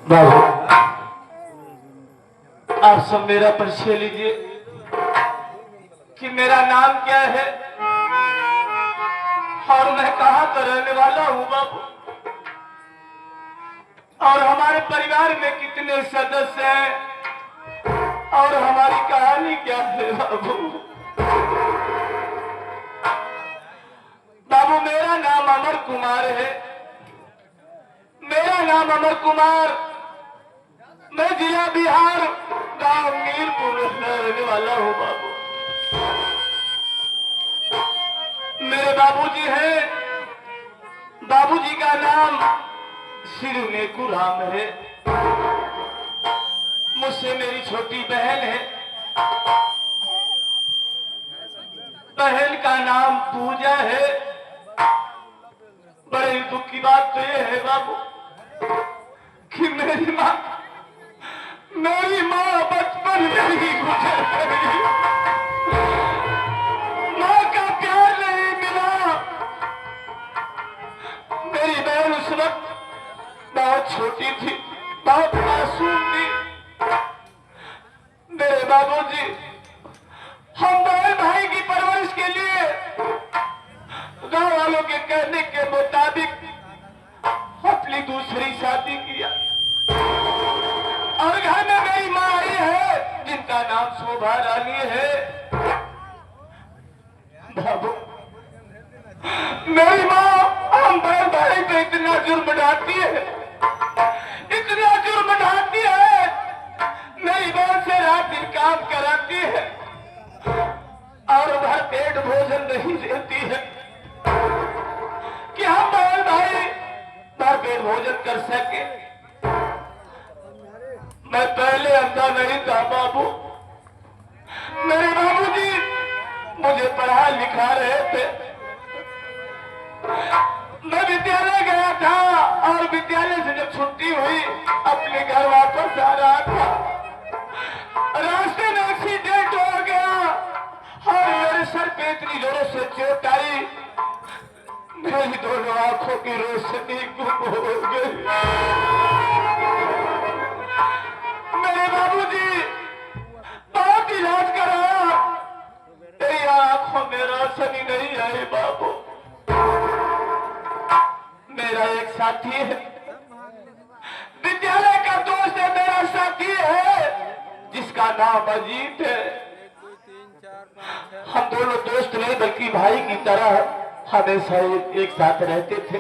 बाबू आप सब मेरा परिचय लीजिए कि मेरा नाम क्या है और मैं कहाँ का रहने वाला हूँ बाबू, और हमारे परिवार में कितने सदस्य हैं और हमारी कहानी क्या है बाबू। बाबू मेरा नाम अमर कुमार है, मेरा नाम अमर कुमार, मैं जिला बिहार गांव मीरपुर रहने वाला हूँ बाबू। मेरे बाबूजी हैं, बाबूजी का नाम श्री नेकू राम है, मुझसे मेरी छोटी बहन है, बहन का नाम पूजा है। बड़े दुख की बात तो ये है बाबू कि मेरी माँ बचपन में ही गुजर गई, माँ का प्यार नहीं मिला। मेरी बहन उस वक्त बहुत छोटी थी, बहुत मासूम थी। मेरे बाबूजी हम बहन भाई की परवरिश के लिए गांव वालों के कहने के मुताबिक अपनी दूसरी शादी किया और घर में मेरी माँ आई है जिनका नाम शोभा रानी है। बाबू मेरी माँ हम बहन भाई को इतना जुर्म ढाती है, इतना जुर्म ढाती है, मेरी बहन से रात दिन काम कराती है और भर पेट भोजन नहीं देती है कि हम बहन भाई भर पेट भोजन कर सके। मैं पहले अंधा नहीं था बाबू, मेरे बाबूजी मुझे पढ़ा लिखा रहे थे। मैं विद्यालय गया था और विद्यालय से जब छुट्टी हुई अपने घर वापस आ रहा था, रास्ते में एक्सीडेंट हो गया और मेरे सर पे इतनी जोरों से चोट आई, मेरी दोनों आंखों की रोशनी गुम हो गई। मेरे बाबूजी बहुत इलाज कराया, तेरी आंखों में रोशनी नहीं आई बाबू। मेरा एक साथी है, विद्यालय का दोस्त है, मेरा साथी है जिसका नाम अजीत है। हम दोनों दोस्त नहीं बल्कि भाई की तरह हमेशा एक साथ रहते थे।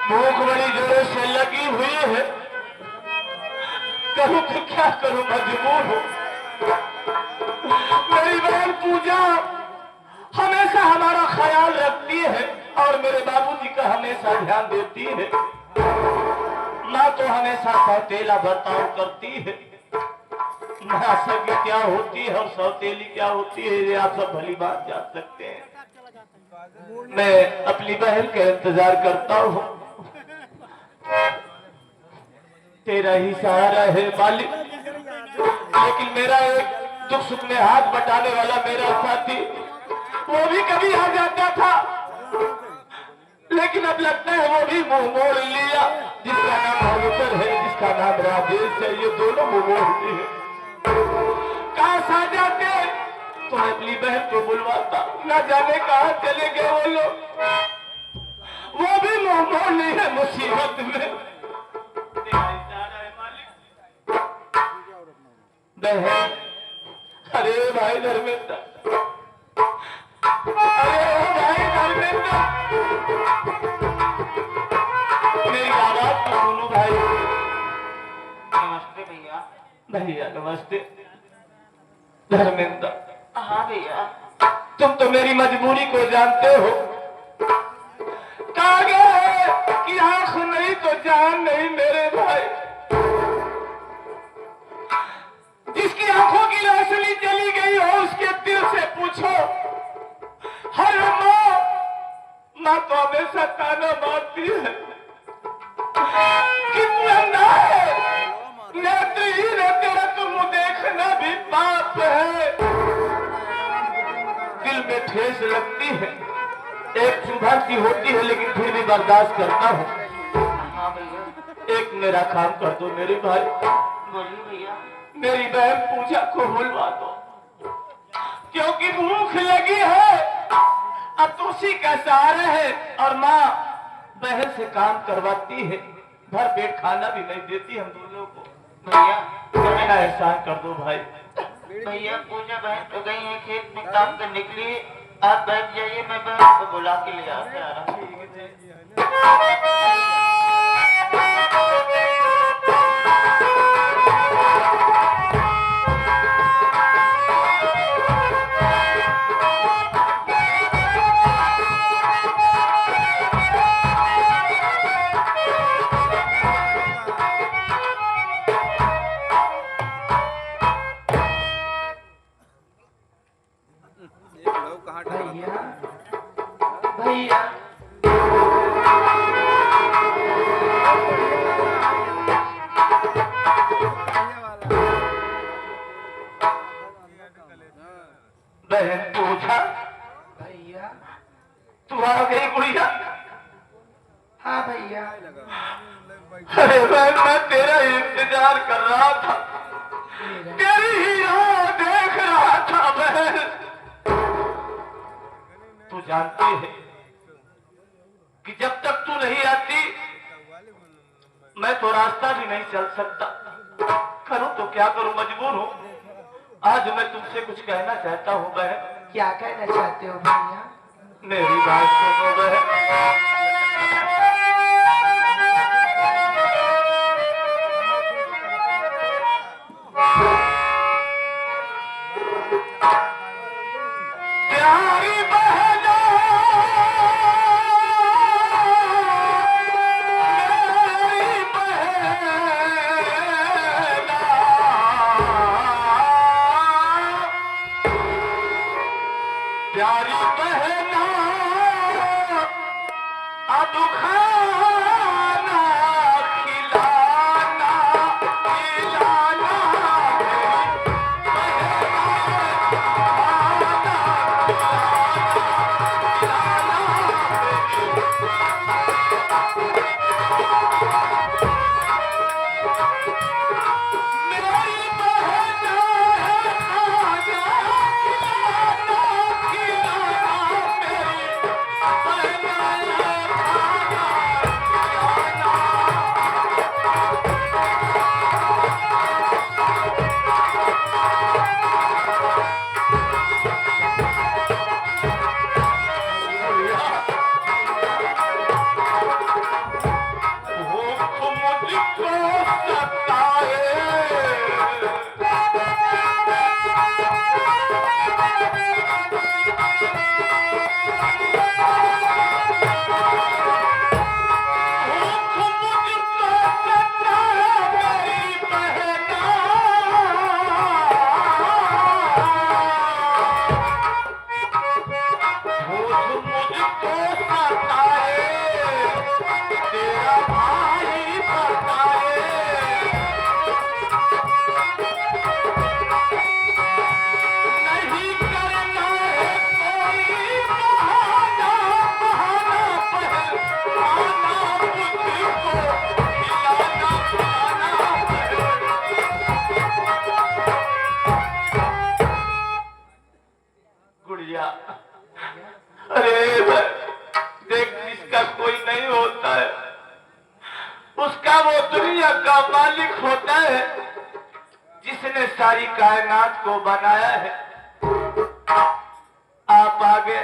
भूख बड़ी जोरों से लगी हुई है, करूं तो क्या करूं, मजबूर हूं। मेरी बहन पूजा हमेशा हमारा ख्याल रखती है और मेरे बाबूजी का हमेशा ध्यान देती है। माँ तो हमेशा सौतेला बर्ताव करती है। माँ सगी क्या होती है और सौतेली क्या होती है ये आप सब भली बात जान सकते हैं। मैं अपनी बहन का इंतजार करता हूँ, तेरा ही सहारा है मालिक। लेकिन मेरा एक दुख सुख में हाथ बटाने वाला मेरा साथी वो भी कभी आ जाता था, लेकिन अब लगता है वो भी मुंह मोड़ लिया। जिसका नाम हरितर है, जिसका नाम राजेश है, ये दोनों मुंह मोड़ते हैं। काश आ जाते तो अपनी बहन को बुलवाता, न जाने कहाँ चले गए वो लोग, वो भी मुंह मोड़ ली है मुसीबत में। बहन, अरे भाई धर्मेंद्र, अरे भाई धर्मेंद्र, मेरी आवाज तो सुनो भाई। नमस्ते भैया। भैया नमस्ते। धर्मेंद्र, हाँ भैया। तुम तो मेरी मजबूरी को जानते हो। कहा गया है कि आंख नहीं तो जान नहीं मेरे भाई। जिसकी आंखों की रोशनी चली गई हो उसके दिल से पूछो। हर माँ तो हमेशा ताना मारती है कि तू अंधा है, नेत्रहीन है, तेरा तुम देखना भी पाप है। दिल में ठेस लगती है, एक सुबह सी होती है लेकिन फिर भी बर्दाश्त करता हूँ। हाँ भैया। एक मेरा काम कर दो मेरे भाई। बोलिए भैया। मेरी बहन पूजा को बुलवा दो क्योंकि भूख लगी है। अब तो उसी का सहारा है और माँ बहन से काम करवाती है, भर पेट खाना भी नहीं देती हम दोनों को। भैया मेरा एहसान कर दो भाई। भैया पूजा बहन तो गई है खेत में काम करने के लिए, आप बैठ जाइए, मैं बहन को बुला के ले आके आ रहा हूँ। भैया भैया बहन पूजा भैया। तू आ गई गुड़िया। हाँ भैया। अरे बहन मैं तेरा इंतजार कर रहा था, तेरी ही राह देख रहा था बहन। तू जानती है कि जब तक तू नहीं आती मैं तो रास्ता भी नहीं चल सकता। करूं तो क्या करूं, मजबूर हूं। आज मैं तुमसे कुछ कहना चाहता हूं बहन। क्या कहना चाहते हो भैया? मेरी बात सुनो बहन। प्यारी बहना मेरी बहना, प्यारी बहना अब खाना खिलाना खिलाना गुड़िया। अरे देख, जिसका कोई नहीं होता है उसका वो दुनिया का मालिक होता है जिसने सारी कायनात को बनाया है। आप आगे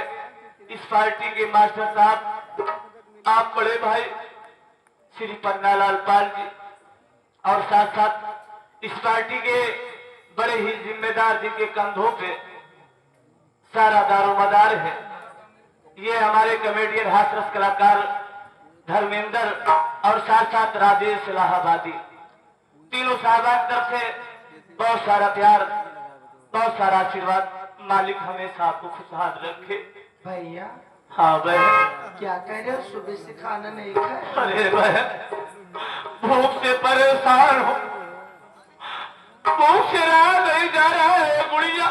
इस पार्टी के मास्टर साहब, आप बड़े भाई श्री पन्नालाल पाल जी और साथ साथ इस पार्टी के बड़े ही जिम्मेदार जिनके कंधों पे सारा दारोमदार है, ये हमारे कमेडियन हास्यरस कलाकार धर्मेंद्र और साथ साथ राजेश इलाहाबादी, तीनों साहबान तरफ से बहुत सारा प्यार, बहुत सारा आशीर्वाद। मालिक हमेशा आपको खुशहाल रखे। भैया हाँ बहन। क्या कह रहे हो, सुबह से खाना नहीं खाया? अरे बहन भूख से परेशान हो, भूख से रहा नहीं जा रहा है गुड़िया।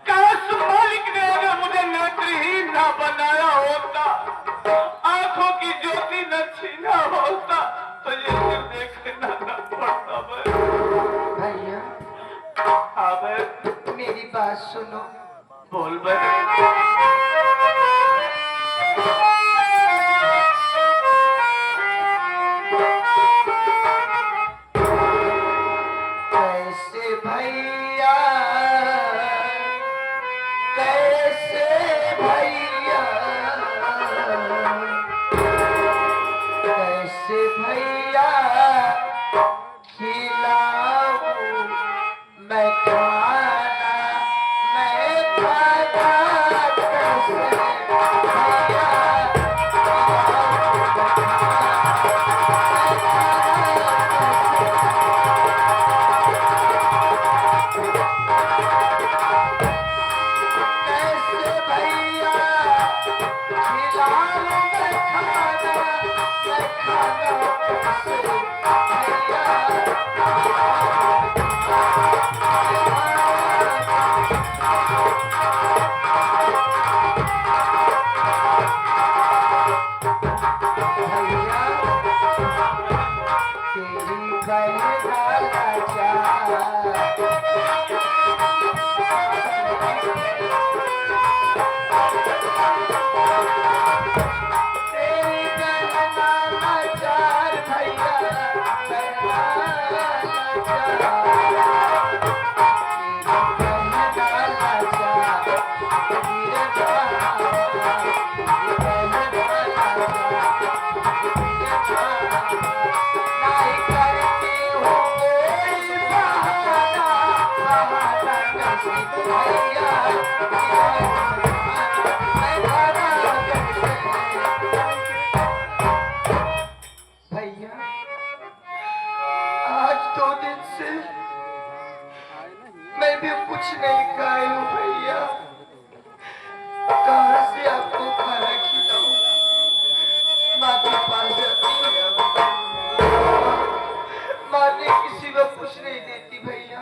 काश मालिक ने अगर मुझे नेत्रहीन ना बनाया होता, आंखों की ज्योति न छीना होता तो ये सिर्फ देखना न पड़ता। भैया हाँ बहन, मेरी बात सुनो। बोल बहन। कैसे भैया, कैसे भैया, कैसे भैया खिलाऊं मैं खाना, मैं खाना कैसे भैया कैसे भैया खिलाऊं मैं खाना, मैं खाना कैसे भैया तेरी बहना लाचार, तेरी बहना लाचार भैया, बहना लाचार, तेरी बहना लाचार, तेरे नहीं करती हूँ कोई बहाना, बहाना कैसे भैया मैं खाना कैसे भैया। आज 2 दिन से मैं भी कुछ नहीं खाई हूँ भैया, कहाँ से आपको खाना खिलाऊं। माँ के पास जाती है, माँ ने किसी को कुछ नहीं देती भैया।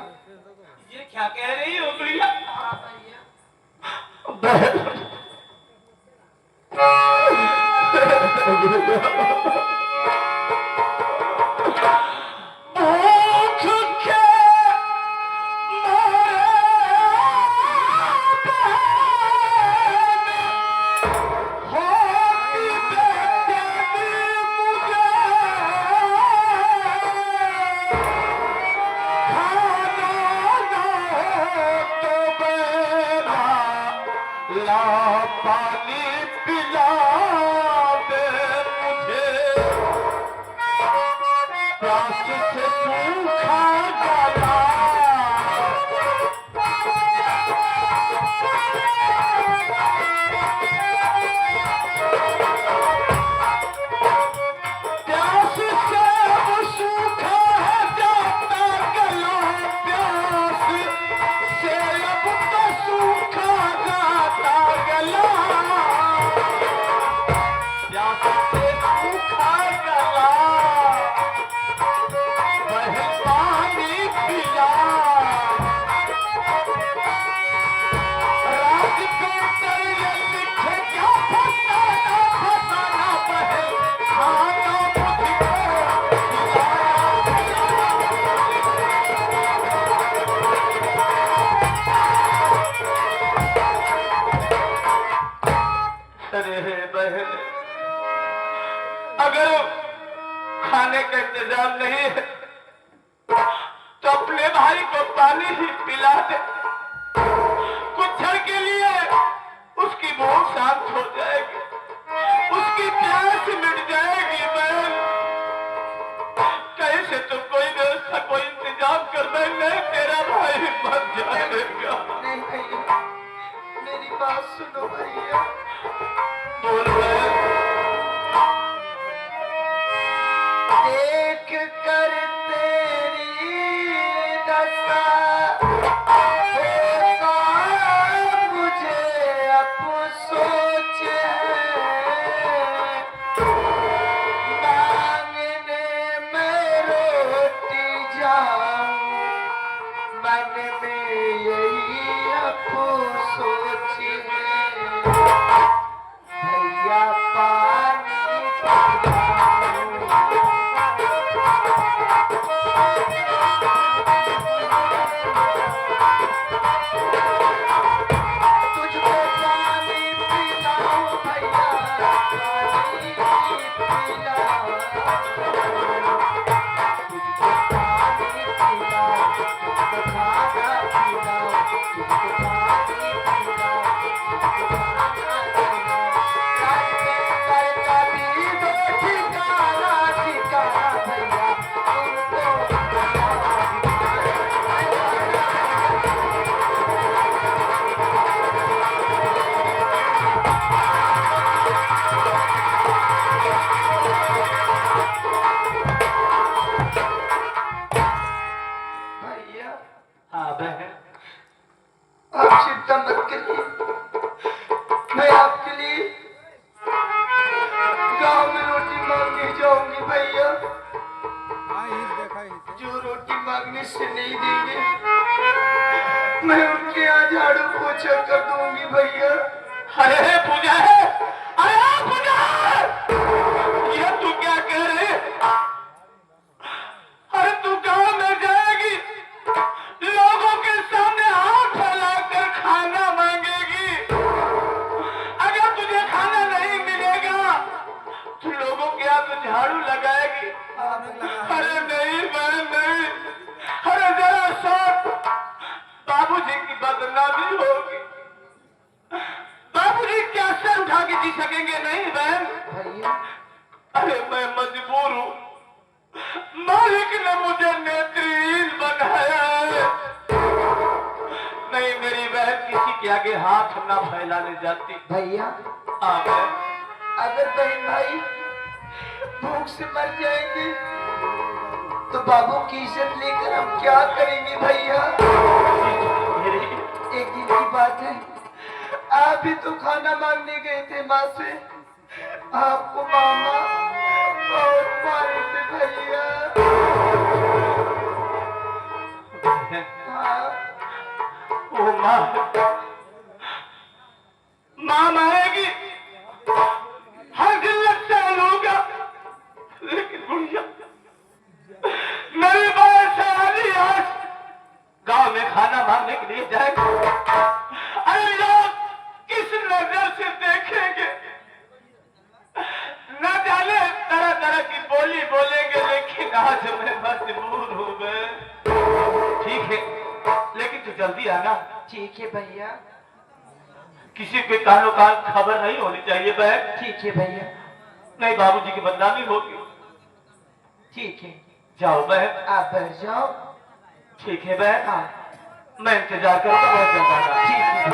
ये क्या कह रही हो प्रिया? हाँ भैया बहन, भूख के मारे होती बेचैनी मुझे, खाना ना हो तो मेरा ला पानी पिला दे मुझे, प्यास से सूखा गला, प्यास से सूखा जाता गला, प्यास से अब तो सूखा जाता गला, प्यास से सूखा गला, बहन पानी पिला, राज पेंटर ये लिखे क्या फसाना, फसाना बहन खाना मुझको अरे बहन, अगर खाने का इंतजाम नहीं है तो अपने भाई को पानी ही पिला दे, कुछ क्षण के लिए उसकी भूख शांत हो जाएगी, उसकी प्यास मिट जाएगी। बहन कहीं से तो कोई व्यवस्था, कोई इंतजाम कर दे, नहीं तेरा भाई मर जाएगा। नहीं भैया मेरी बात सुनो भैया। बोल बहन। देख कर तेरी दशा होता मुझे अफसोस है, मांगने में रोटी जाऊं मन में यही अफसोस है। आप चिंता मत करिए, मैं आपके लिए गांव में रोटी मांगने जाऊंगी भैया। जो रोटी मांगने से नहीं देंगे मैं उनके यहाँ झाड़ू पोछा कर दूंगी भैया। अरे पूजा है, अरे पूजा है, ये तू क्या कह रही है? अरे तू गांव में जाएगी, लोगों के सामने हाथ फैलाकर खाना मांगेगी। अगर तुझे खाना नहीं मिलेगा तो लोगों के यहाँ तो झाड़ू लगाएगी। अरे नहीं बहन नहीं, अरे जरा सोच, बाबूजी की बदनामी होगी। बाबूजी क्या सर उठा के जी सकेंगे? नहीं बहन। भैया अरे मैं मजबूर हूँ, मालिक ने मुझे नेत्रहीन बनाया है। नहीं मेरी बहन किसी के आगे हाथ न फैलाने जाती। भैया अगर बहन भाई भूख से मर जाएंगे तो बाबू की इज्जत लेकर हम क्या करेंगे भैया? एक दिन की बात है, आप भी तो खाना मांगने गए थे माँ से, आपको मामा बहुत मारे थे भैया। हाँ। ओ माँ मारेगी, हर दिन लगता है लूंगा, लेकिन बुढ़िया मेरी बात से आधी आज गांव में खाना मांगने के लिए जाएगा। अरे लोग किस नजर से देखेंगे न जाने, तरह तरह की बोली बोलेंगे, लेकिन आज मैं मजबूर हूँ मैं। ठीक है लेकिन तू जल्दी आना। ठीक है भैया। किसी के कानों कान खबर नहीं होनी चाहिए बहन। ठीक है भैया। नहीं बाबूजी की बदनामी होगी। ठीक है जाओ बहन। आप बैठ जाओ। ठीक है बहन। हाँ मैं इंतजार करूंगा बहुत जल्द आना। ठीक है।